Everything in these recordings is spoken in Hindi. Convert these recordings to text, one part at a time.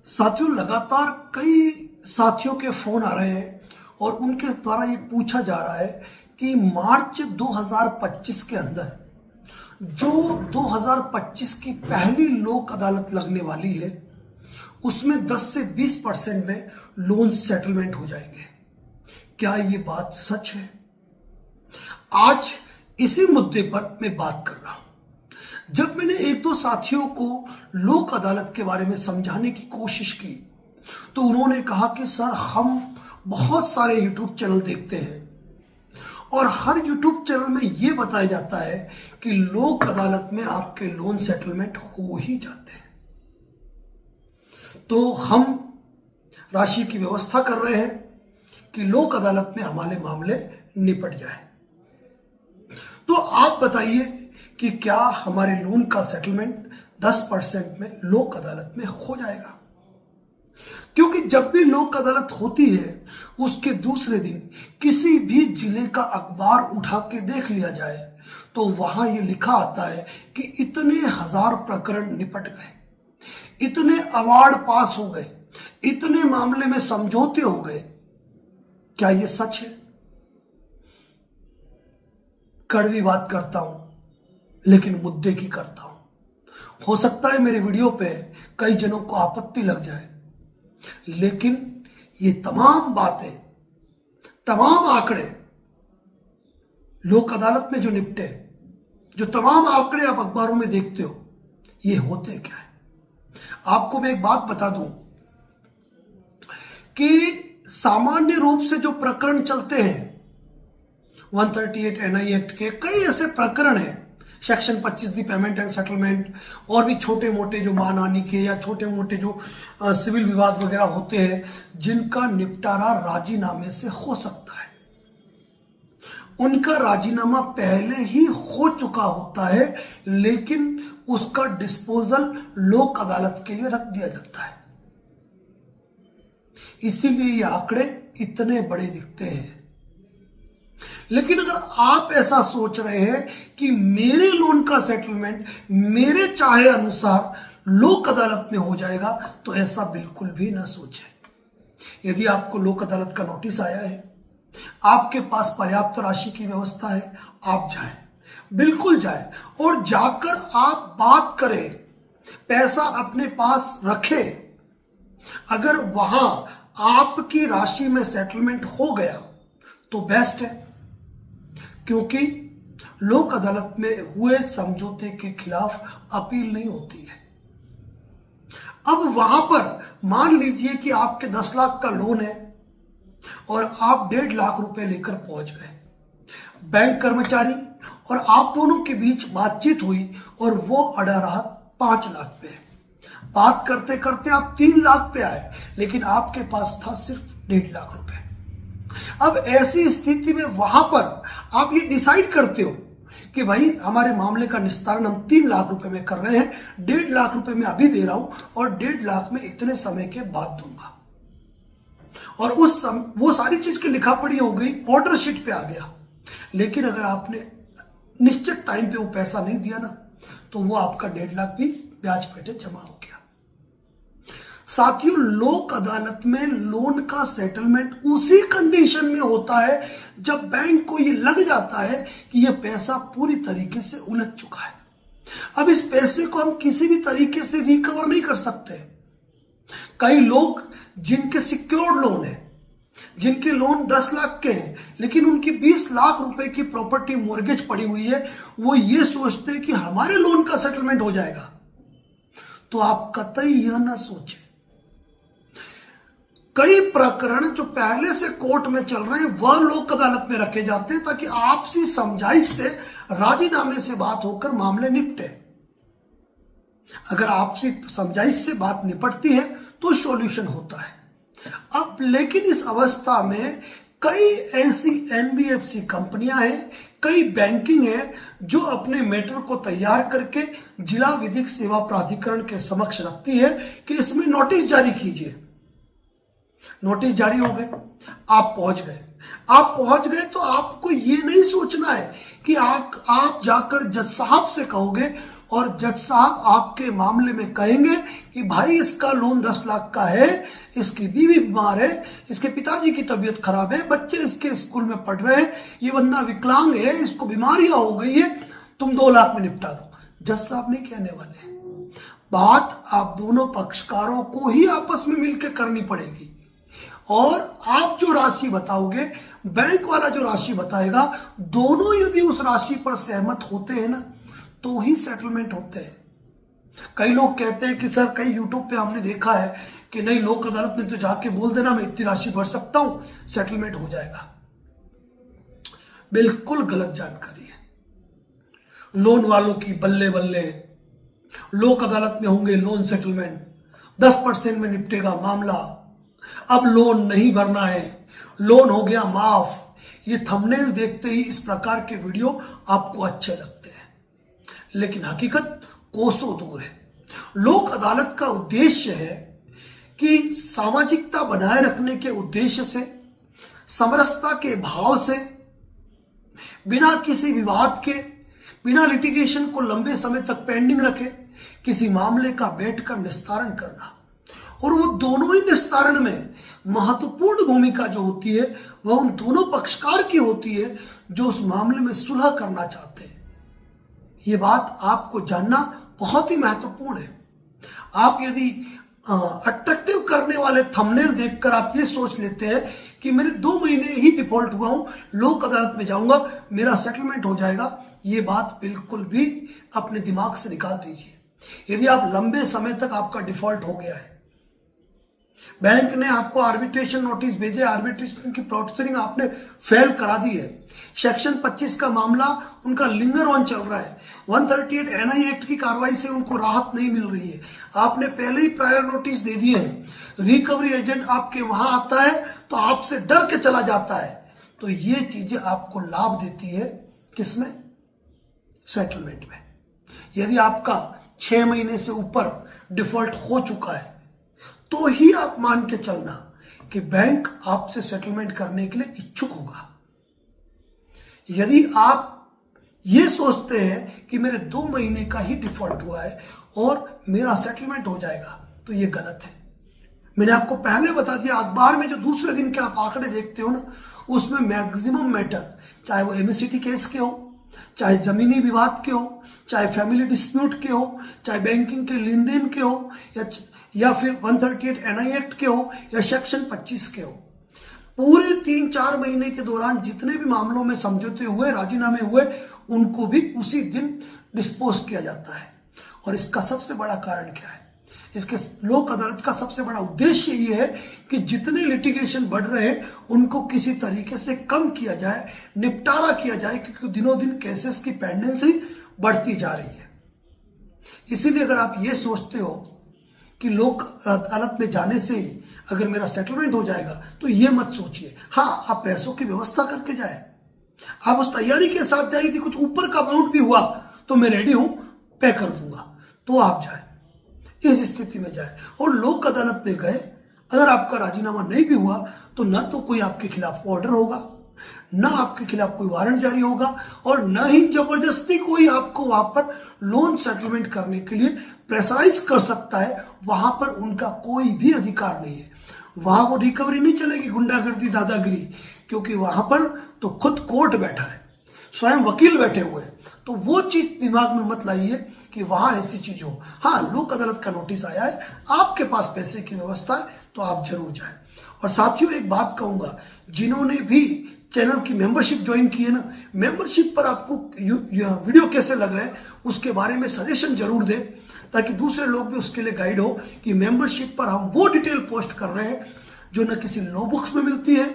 साथियों, लगातार कई साथियों के फोन आ रहे हैं और उनके द्वारा ये पूछा जा रहा है कि मार्च 2025 के अंदर जो 2025 की पहली लोक अदालत लगने वाली है उसमें 10 से 20% में लोन सेटलमेंट हो जाएंगे। क्या ये बात सच है? आज इसी मुद्दे पर मैं बात कर रहा हूं। जब मैंने एक दो साथियों को लोक अदालत के बारे में समझाने की कोशिश की तो उन्होंने कहा कि सर, हम बहुत सारे यूट्यूब चैनल देखते हैं और हर यूट्यूब चैनल में यह बताया जाता है कि लोक अदालत में आपके लोन सेटलमेंट हो ही जाते हैं, तो हम राशि की व्यवस्था कर रहे हैं कि लोक अदालत में हमारे मामले निपट जाए। तो आप बताइए कि क्या हमारे लोन का सेटलमेंट 10% में लोक अदालत में हो जाएगा? क्योंकि जब भी लोक अदालत होती है उसके दूसरे दिन किसी भी जिले का अखबार उठा के देख लिया जाए तो वहां ये लिखा आता है कि इतने हजार प्रकरण निपट गए, इतने अवार्ड पास हो गए, इतने मामले में समझौते हो गए। क्या ये सच है? कड़वी बात करता हूं लेकिन मुद्दे की करता हूं। हो सकता है मेरे वीडियो पे कई जनों को आपत्ति लग जाए, लेकिन ये तमाम बातें, तमाम आंकड़े लोक अदालत में जो निपटे, जो तमाम आंकड़े आप अखबारों में देखते हो, ये होते क्या है? आपको मैं एक बात बता दूं कि सामान्य रूप से जो प्रकरण चलते हैं 138 एनआई एक्ट के कई ऐसे प्रकरण हैं, section 25 the payment and settlement, और भी छोटे मोटे जो मानहानि के या छोटे मोटे जो सिविल विवाद वगैरह होते हैं जिनका निपटारा राजीनामे से हो सकता है। उनका राजीनामा पहले ही हो चुका होता है लेकिन उसका डिस्पोजल लोक अदालत के लिए रख दिया जाता है। इसीलिए ये आंकड़े इतने बड़े दिखते हैं। लेकिन अगर आप ऐसा सोच रहे हैं कि मेरे लोन का सेटलमेंट मेरे चाहे अनुसार लोक अदालत में हो जाएगा, तो ऐसा बिल्कुल भी ना सोचें। यदि आपको लोक अदालत का नोटिस आया है, आपके पास पर्याप्त राशि की व्यवस्था है, आप जाएं, बिल्कुल जाएं और जाकर आप बात करें, पैसा अपने पास रखें। अगर वहां आपकी राशि में सेटलमेंट हो गया तो बेस्ट है, क्योंकि लोक अदालत में हुए समझौते के खिलाफ अपील नहीं होती है। अब वहां पर मान लीजिए कि आपके 10 लाख का लोन है और आप 1.5 लाख रुपए लेकर पहुंच गए। बैंक कर्मचारी और आप दोनों के बीच बातचीत हुई और वो अड़ा रहा 5 लाख पे। बात करते करते आप 3 लाख पे आए, लेकिन आपके पास था सिर्फ 1.5 लाख रुपए। अब ऐसी स्थिति में वहां पर आप ये डिसाइड करते हो कि भाई हमारे मामले का निस्तारण हम 3 लाख रुपए में कर रहे हैं, 1.5 लाख रुपए में अभी दे रहा हूं और 1.5 लाख में इतने समय के बाद दूंगा। और वो सारी चीज की लिखा पढ़ी हो गई, ऑर्डर शीट पे आ गया। लेकिन अगर आपने निश्चित टाइम पे वो पैसा नहीं दिया ना, तो वो आपका 1.5 लाख भी ब्याज पेटे जमा हो गया। साथियों, लोक अदालत में लोन का सेटलमेंट उसी कंडीशन में होता है जब बैंक को ये लग जाता है कि ये पैसा पूरी तरीके से उलझ चुका है। अब इस पैसे को हम किसी भी तरीके से रिकवर नहीं कर सकते। कई लोग जिनके सिक्योर्ड लोन है, जिनके लोन 10 लाख के हैं लेकिन उनकी 20 लाख रुपए की प्रॉपर्टी मॉर्गेज पड़ी हुई है, वो ये सोचते हैं कि हमारे लोन का सेटलमेंट हो जाएगा। तो आप कतई यह ना सोचें। कई प्रकरण जो पहले से कोर्ट में चल रहे हैं वह लोक अदालत में रखे जाते हैं ताकि आपसी समझाइश से, राजीनामे से बात होकर मामले निपटे। अगर आपसी समझाइश से बात निपटती है तो सॉल्यूशन होता है। अब लेकिन इस अवस्था में कई ऐसी एनबीएफसी कंपनियां हैं, कई बैंकिंग है जो अपने मैटर को तैयार करके जिला विधिक सेवा प्राधिकरण के समक्ष रखती है कि इसमें नोटिस जारी कीजिए। नोटिस जारी हो गए, आप पहुंच गए तो आपको ये नहीं सोचना है कि आप जाकर जज साहब से कहोगे और जज साहब आपके मामले में कहेंगे कि भाई इसका लोन 10 लाख का है, इसकी बीवी बीमार है, इसके पिताजी की तबीयत खराब है, बच्चे इसके स्कूल में पढ़ रहे हैं, ये बंदा विकलांग है, इसको बीमारियां हो गई है, तुम 2 लाख में निपटा दो। जज साहब नहीं कहने वाले, बात आप दोनों पक्षकारों को ही आपस में मिलकर करनी पड़ेगी। और आप जो राशि बताओगे, बैंक वाला जो राशि बताएगा, दोनों यदि उस राशि पर सहमत होते हैं ना, तो ही सेटलमेंट होते हैं। कई लोग कहते हैं कि सर, कई यूट्यूब पे हमने देखा है कि नहीं, लोक अदालत में तो जाके बोल देना मैं इतनी राशि भर सकता हूं, सेटलमेंट हो जाएगा। बिल्कुल गलत जानकारी है। लोन वालों की बल्ले बल्ले, लोक अदालत में होंगे लोन सेटलमेंट, 10% में निपटेगा मामला, अब लोन नहीं भरना है, लोन हो गया माफ। ये थंबनेल देखते ही इस प्रकार के वीडियो आपको अच्छे लगते हैं, लेकिन हकीकत कोसों दूर है। लोक अदालत का उद्देश्य है कि सामाजिकता बनाए रखने के उद्देश्य से, समरसता के भाव से, बिना किसी विवाद के, बिना लिटिगेशन को लंबे समय तक पेंडिंग रखे, किसी मामले का बैठकर निस्तारण करना। और वो दोनों ही निस्तारण में महत्वपूर्ण भूमिका जो होती है वह उन दोनों पक्षकार की होती है जो उस मामले में सुलह करना चाहते हैं। ये बात आपको जानना बहुत ही महत्वपूर्ण है। आप यदि अट्रैक्टिव करने वाले थंबनेल देखकर आप ये सोच लेते हैं कि मेरे 2 महीने ही डिफॉल्ट हुआ हूं, लोक अदालत में जाऊंगा, मेरा सेटलमेंट हो जाएगा, ये बात बिल्कुल भी अपने दिमाग से निकाल दीजिए। यदि आप लंबे समय तक आपका डिफॉल्ट हो गया है, बैंक ने आपको आर्बिट्रेशन नोटिस भेजे, आर्बिट्रेशन की प्रोसीडिंग आपने फेल करा दी है, सेक्शन 25 का मामला उनका लिंगर ऑन चल रहा है, 138 एनआई एक्ट की कार्रवाई से उनको राहत नहीं मिल रही है, आपने पहले ही प्रायर नोटिस दे दिए हैं, रिकवरी एजेंट आपके वहां आता है तो आपसे डर के चला जाता है, तो ये चीजें आपको लाभ देती है किसमें? सेटलमेंट में। यदि आपका 6 महीने से ऊपर डिफॉल्ट हो चुका है तो ही आप मान के चलना कि बैंक आपसे सेटलमेंट करने के लिए इच्छुक होगा। यदि आप ये सोचते हैं कि मेरे 2 महीने का ही डिफॉल्ट हुआ है और मेरा सेटलमेंट हो जाएगा, तो ये गलत है। मैंने आपको पहले बता दिया, अखबार में जो दूसरे दिन के आप आंकड़े देखते हो ना, उसमें मैक्सिमम मैटर, चाहे वो एमएससीटी केस के हो, चाहे जमीनी विवाद के हो, चाहे फैमिली डिस्प्यूट के हो, चाहे बैंकिंग के लेन देन के हो, या फिर 138 एनआई एक्ट के हो, या सेक्शन 25 के हो, पूरे 3-4 महीने के दौरान जितने भी मामलों में समझौते हुए, राजीनामे हुए, उनको भी उसी दिन डिस्पोज किया जाता है। और इसका सबसे बड़ा कारण क्या है? इसके लोक अदालत का सबसे बड़ा उद्देश्य ये है कि जितने लिटिगेशन बढ़ रहे हैं उनको किसी तरीके से कम किया जाए, निपटारा किया जाए, क्योंकि दिनों दिन केसेस की पेंडेंसी बढ़ती जा रही है। इसीलिए अगर आप ये सोचते हो कि लोक अदालत में जाने से अगर मेरा सेटलमेंट हो जाएगा, तो ये मत सोचिए। हाँ, आप पैसों की व्यवस्था करके जाए, आप उस तैयारी के साथ जाए, यदि कुछ ऊपर का अमाउंट भी हुआ तो मैं रेडी हूं, पे कर दूंगा, तो आप जाए, इस स्थिति में जाए। और लोक अदालत में गए, अगर आपका राजीनामा नहीं भी हुआ तो ना तो कोई आपके खिलाफ ऑर्डर होगा, ना आपके खिलाफ कोई वारंट जारी होगा, और ना ही जबरदस्ती कोई आपको वहां पर लोन सेटलमेंट करने के लिए प्रेशराइज कर सकता है। वहां पर उनका कोई भी अधिकार नहीं है। वहां वो रिकवरी नहीं चलेगी, गुंडागर्दी, दादागिरी, क्योंकि वहां पर तो खुद कोर्ट बैठा है, स्वयं वकील बैठे हुए हैं। तो वो चीज दिमाग में मत लाइए कि वहां ऐसी चीज हो। हाँ, लोक अदालत का नोटिस आया है, आपके पास पैसे की व्यवस्था है, तो आप जरूर जाए। और साथियों, एक बात कहूंगा, जिन्होंने भी चैनल की मेंबरशिप ज्वाइन की है ना, मेंबरशिप पर आपको वीडियो कैसे लग रहे हैं उसके बारे में सजेशन जरूर दें, ताकि दूसरे लोग भी उसके लिए गाइड हो कि मेंबरशिप पर हम वो डिटेल पोस्ट कर रहे हैं जो न किसी लॉ बुक्स में मिलती है,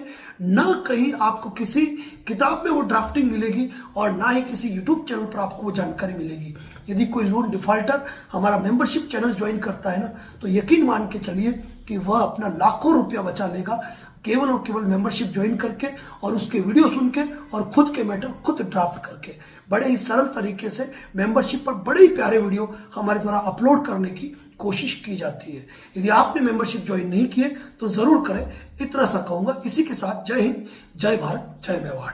न कहीं आपको किसी किताब में वो ड्राफ्टिंग मिलेगी, और ना ही किसी यूट्यूब चैनल पर आपको वो जानकारी मिलेगी। यदि कोई लोन डिफॉल्टर हमारा मेंबरशिप चैनल ज्वाइन करता है ना, तो यकीन मान के चलिए कि वह अपना लाखों रुपया बचा लेगा, केवल और केवल मेंबरशिप ज्वाइन करके और उसके वीडियो सुन के और खुद के मैटर खुद ड्राफ्ट करके। बड़े ही सरल तरीके से मेंबरशिप पर बड़े ही प्यारे वीडियो हमारे द्वारा अपलोड करने की कोशिश की जाती है। यदि आपने मेंबरशिप ज्वाइन नहीं किए तो जरूर करें, इतना सा कहूंगा। इसी के साथ जय हिंद, जय भारत, जय मेवाड़।